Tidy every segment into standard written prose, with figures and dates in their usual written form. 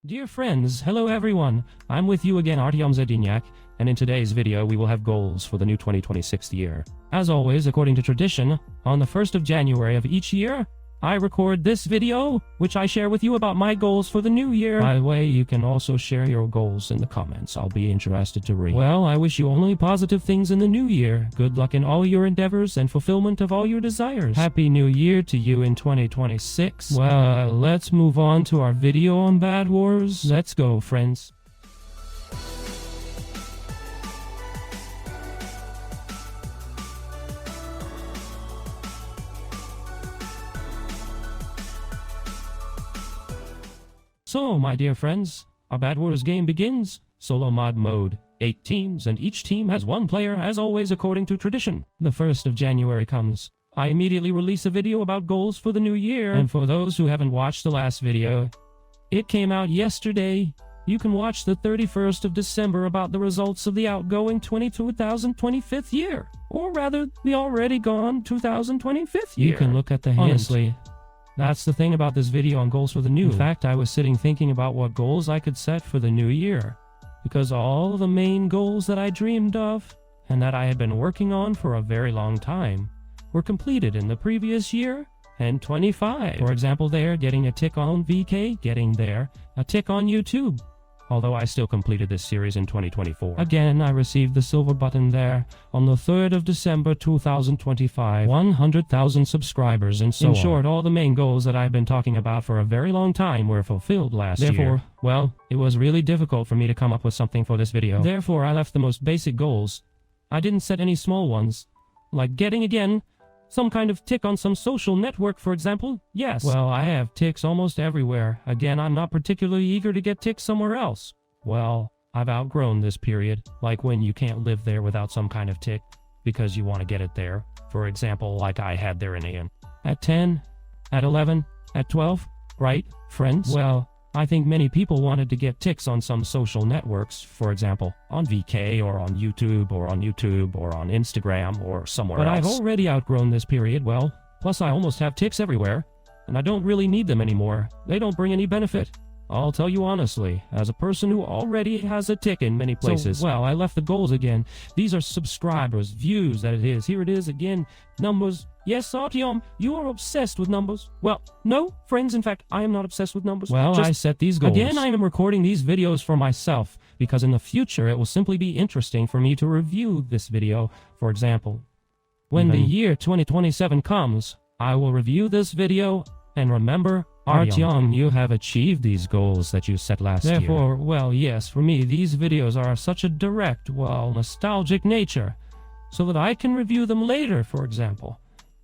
Dear friends, hello everyone. I'm with you again, TheDeinekoArtem, and in today's video we will have goals for the new 2026 year. As always, according to tradition, on the 1st of January of each year, I record this video, which I share with you about my goals for the new year. By the way, you can also share your goals in the comments. I'll be interested to read. Well, I wish you only positive things in the new year. Good luck in all your endeavors and fulfillment of all your desires. Happy New Year to you in 2026. Well, let's move on to our video on Bad Wars. Let's go, friends. So, my dear friends, our Bad Wars game begins. Solo mod mode. 8 teams, and each team has 1 player, as always according to tradition. The 1st of January comes. I immediately release a video about goals for the new year, and for those who haven't watched the last video, it came out yesterday. You can watch the 31st of December about the results of the outgoing 2025 year, or rather, the already gone 2025 year. You can look at the hint. Honestly, that's the thing about this video on goals for the new. In fact, I was sitting thinking about what goals I could set for the new year, because all the main goals that I dreamed of, and that I had been working on for a very long time, were completed in the previous year and 25. For example, getting a tick on VK, getting there, a tick on YouTube. Although I still completed this series in 2024. Again, I received the silver button there on the 3rd of December 2025, 100,000 subscribers, and so on. In short, all the main goals that I've been talking about for a very long time were fulfilled last year. Therefore, well, it was really difficult for me to come up with something for this video. Therefore, I left the most basic goals. I didn't set any small ones, like getting again some kind of tick on some social network, for example. Yes. Well, I have ticks almost everywhere. Again, I'm not particularly eager to get ticks somewhere else. Well, I've outgrown this period, like when you can't live there without some kind of tick, because you want to get it there. For example, like I had there in AM. At 10, at 11, at 12, right, friends? Well, I think many people wanted to get ticks on some social networks, for example, on VK or on YouTube or on Instagram or somewhere else. But I've already outgrown this period, well, plus I almost have ticks everywhere, and I don't really need them anymore. They don't bring any benefit. I'll tell you honestly, as a person who already has a tick in many places. So, well, I left the goals again. These are subscribers, views, that it is. Here it is again. Numbers. Yes, Artyom, you are obsessed with numbers. Well, no, friends, in fact, I am not obsessed with numbers. Well, I set these goals. Again, I am recording these videos for myself, because in the future it will simply be interesting for me to review this video. For example, when the year 2027 comes, I will review this video, and remember, Artyom, you have achieved these goals that you set last year. Therefore, well, yes, for me, these videos are of such a direct, well, nostalgic nature, so that I can review them later, for example,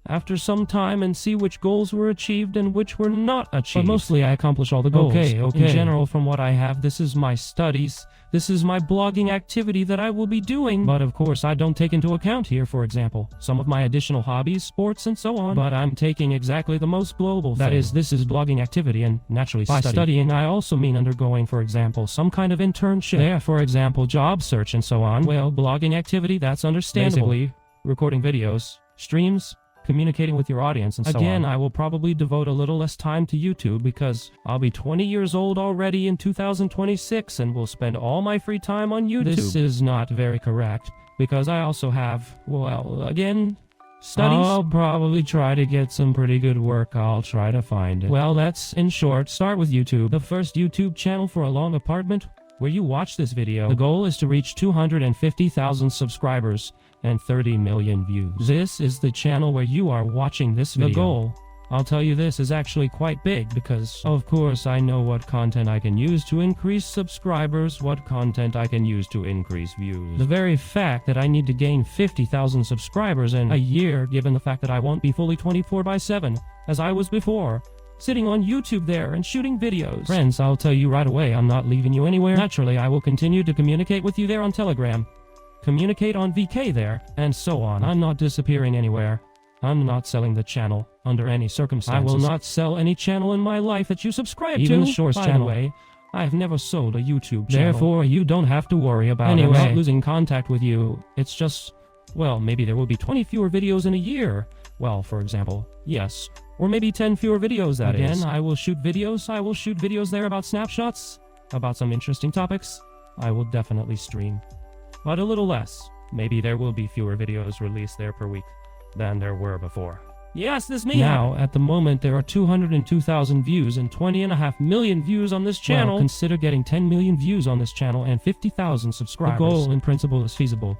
after some time, and see which goals were achieved and which were not achieved. But mostly I accomplish all the goals. Okay. In general, from what I have, this is my studies. This is my blogging activity that I will be doing. But of course, I don't take into account here, for example, some of my additional hobbies, sports, and so on. But I'm taking exactly the most global thing. That is, this is blogging activity, and naturally by studying, I also mean undergoing, for example, some kind of internship. There, for example, job search and so on. Well, blogging activity, that's understandable. Basically, recording videos, streams, communicating with your audience, and so on. Again, I will probably devote a little less time to YouTube because I'll be 20 years old already in 2026 and will spend all my free time on YouTube. This is not very correct because I also have, well, again, studies. I'll probably try to get some pretty good work. I'll try to find it. Well, let's, in short, start with YouTube. The first YouTube channel for a long apartment where you watch this video. The goal is to reach 250,000 subscribers and 30 million views. This is the channel where you are watching this video. The goal, I'll tell you, this is actually quite big because, of course, I know what content I can use to increase subscribers, what content I can use to increase views. The very fact that I need to gain 50,000 subscribers in a year, given the fact that I won't be fully 24/7, as I was before, sitting on YouTube there and shooting videos. Friends, I'll tell you right away, I'm not leaving you anywhere. Naturally, I will continue to communicate with you there on Telegram, communicate on VK there, and so on. I'm not disappearing anywhere. I'm not selling the channel under any circumstances. I will not sell any channel in my life that you subscribe to. Even the Shores channel. By the way, I've never sold a YouTube channel. Therefore, you don't have to worry about it. I'm not losing contact with you. It's just, well, maybe there will be 20 fewer videos in a year. Well, for example, yes. Or maybe 10 fewer videos, that is. Again, I will shoot videos there about snapshots, about some interesting topics, I will definitely stream. But a little less. Maybe there will be fewer videos released there per week than there were before. Yes, this may Now, at the moment, there are 202,000 views and 20.5 million views on this channel. Well, consider getting 10 million views on this channel and 50,000 subscribers. The goal, in principle, is feasible.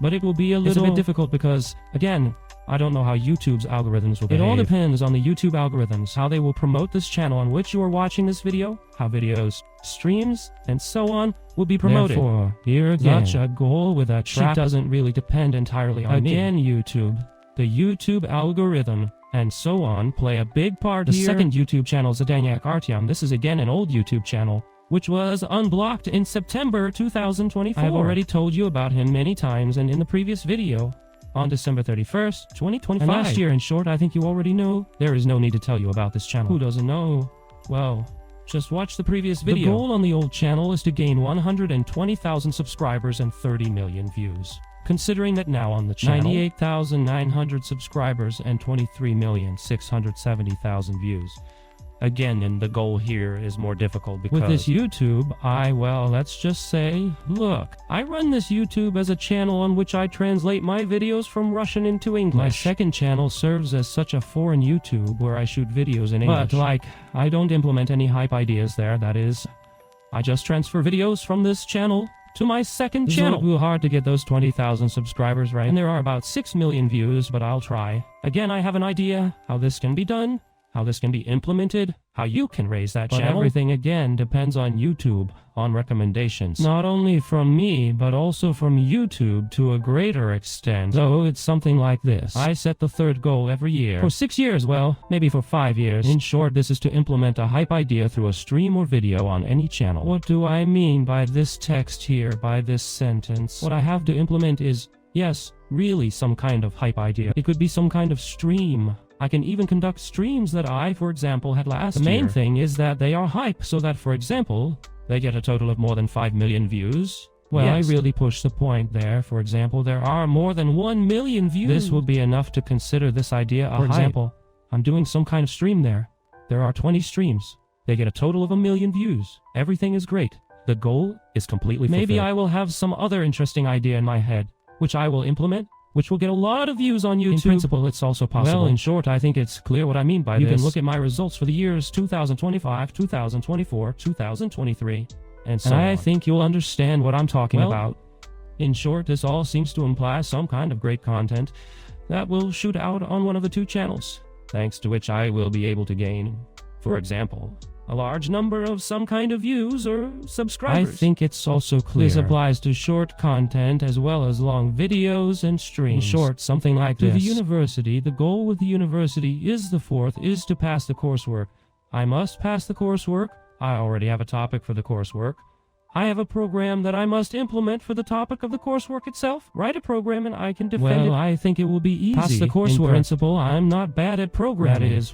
But it will be a bit difficult because, again, I don't know how YouTube's algorithms will behave. It all depends on the YouTube algorithms, how they will promote this channel on which you are watching this video, how videos, streams, and so on will be promoted. Therefore, here again, such a goal with a trap doesn't really depend entirely on me. Again, YouTube, the YouTube algorithm, and so on play a big part here. The second YouTube channel is TheDeinekoArtem. This is again an old YouTube channel, which was unblocked in September 2024. I have already told you about him many times and in the previous video, on December 31st, 2025. And last year, in short, I think you already know. There is no need to tell you about this channel. Who doesn't know? Well, just watch the previous video. The goal on the old channel is to gain 120,000 subscribers and 30 million views. Considering that now on the channel, 98,900 subscribers and 23,670,000 views. Again, and the goal here is more difficult because with this YouTube, let's just say, look, I run this YouTube as a channel on which I translate my videos from Russian into English. My second channel serves as such a foreign YouTube where I shoot videos in English. But, I don't implement any hype ideas there, that is, I just transfer videos from this channel to my second channel. It will be hard to get those 20,000 subscribers right, and there are about 6 million views, but I'll try. Again, I have an idea how this can be done, how this can be implemented, how you can raise that channel. Everything again depends on YouTube, on recommendations. Not only from me, but also from YouTube to a greater extent. So it's something like this. I set the third goal every year. For 6 years, well, maybe for 5 years. In short, this is to implement a hype idea through a stream or video on any channel. What do I mean by this text here, by this sentence? What I have to implement is, yes, really some kind of hype idea. It could be some kind of stream. I can even conduct streams that I, for example, had last year. The main thing is that they are hype, so that, for example, they get a total of more than 5 million views. Well, yes. I really push the point there. For example, there are more than 1 million views. This will be enough to consider this idea a hype. For example, I'm doing some kind of stream there. There are 20 streams. They get a total of 1 million views. Everything is great. The goal is completely fulfilled. Maybe I will have some other interesting idea in my head, which I will implement, which will get a lot of views on YouTube. In principle, it's also possible. Well, in short, I think it's clear what I mean by this. You can look at my results for the years 2025, 2024, 2023, and so on. I think you'll understand what I'm talking about. In short, this all seems to imply some kind of great content that will shoot out on one of the two channels, thanks to which I will be able to gain, for example, a large number of some kind of views or subscribers. I think it's also clear this applies to short content as well as long videos and streams. In short, something like this. To the university, the goal with the university is to pass the coursework. I must pass the coursework. I already have a topic for the coursework. I have a program that I must implement for the topic of the coursework itself. Write a program and I can defend it. Well, I think it will be easy. Pass the coursework. In principle, I'm not bad at programming. That is,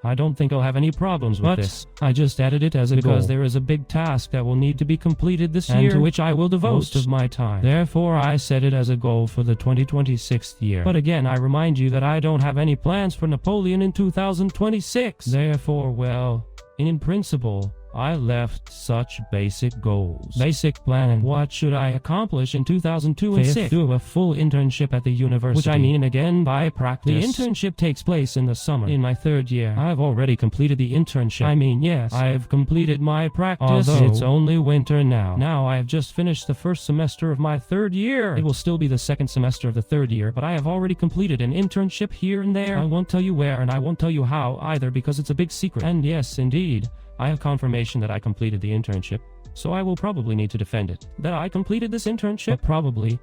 I don't think I'll have any problems with this. I just added it as a goal because there is a big task that will need to be completed this year, to which I will devote most of my time. Therefore, I set it as a goal for the 2026 year. But again, I remind you that I don't have any plans for Napoleon in 2026. Therefore, in principle, I left such basic goals. Basic planning. What should I accomplish in 2026? Do a full internship at the university. Which I mean again by practice. The internship takes place in the summer. In my third year. I've already completed the internship. Yes, I've completed my practice. Although it's only winter now. Now I have just finished the first semester of my third year. It will still be the second semester of the third year, but I have already completed an internship here and there. I won't tell you where and I won't tell you how either because it's a big secret. And yes, indeed, I have confirmation that I completed the internship, so I will probably need to defend it. That I completed this internship? But probably.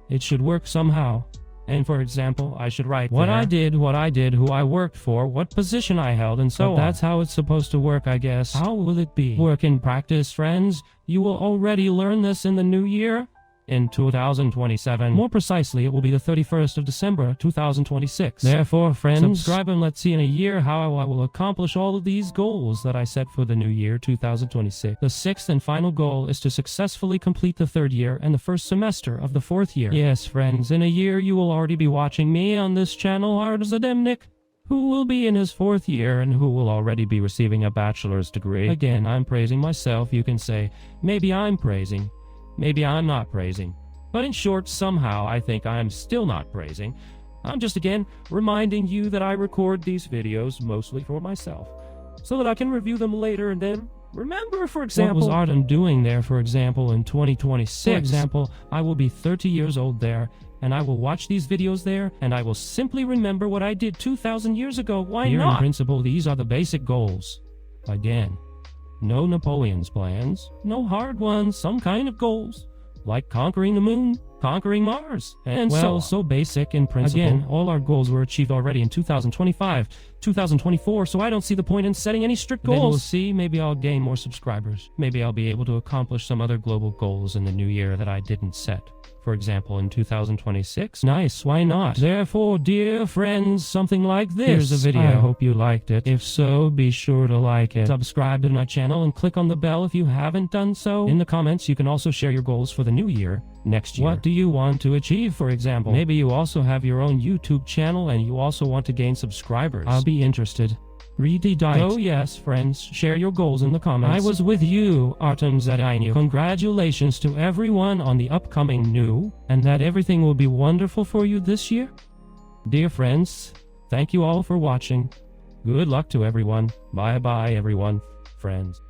It should work somehow. And for example, I should write what I did, who I worked for, what position I held, and so on. That's how it's supposed to work, I guess. How will it be? Work in practice, friends. You will already learn this in the new year. In 2027. More precisely, it will be the 31st of December, 2026. Therefore, friends, subscribe and let's see in a year how I will accomplish all of these goals that I set for the new year, 2026. The sixth and final goal is to successfully complete the third year and the first semester of the fourth year. Yes, friends, in a year you will already be watching me on this channel, TheDeinek. who will be in his 4th year and who will already be receiving a bachelor's degree. Again, I'm praising myself. You can say, maybe I'm praising, maybe I'm not praising. But in short, somehow I think I'm still not praising. I'm just again reminding you that I record these videos mostly for myself, so that I can review them later and then remember, for example, what was Artem doing there, for example, in 2026. For example, I will be 30 years old there, and I will watch these videos there, and I will simply remember what I did 2,000 years ago. Why not? In principle, these are the basic goals. Again, no Napoleon's plans, no hard ones, some kind of goals, like conquering the moon, conquering Mars, and so basic in principle. Again, all our goals were achieved already in 2025, 2024, so I don't see the point in setting any strict goals. Then we'll see, maybe I'll gain more subscribers. Maybe I'll be able to accomplish some other global goals in the new year that I didn't set. For example, in 2026. Nice, why not? Therefore, dear friends, something like this. Here's a video. I hope you liked it. If so, be sure to like it. Subscribe to my channel and click on the bell if you haven't done so. In the comments, you can also share your goals for the new year, next year. What do you want to achieve, for example? Maybe you also have your own YouTube channel and you also want to gain subscribers. I'll be interested. Read the diet. Oh yes, friends, share your goals in the comments. I was with you, Artem TheDeinekoArtem. Congratulations to everyone on the upcoming new, and that everything will be wonderful for you this year. Dear friends, thank you all for watching. Good luck to everyone. Bye bye everyone, friends.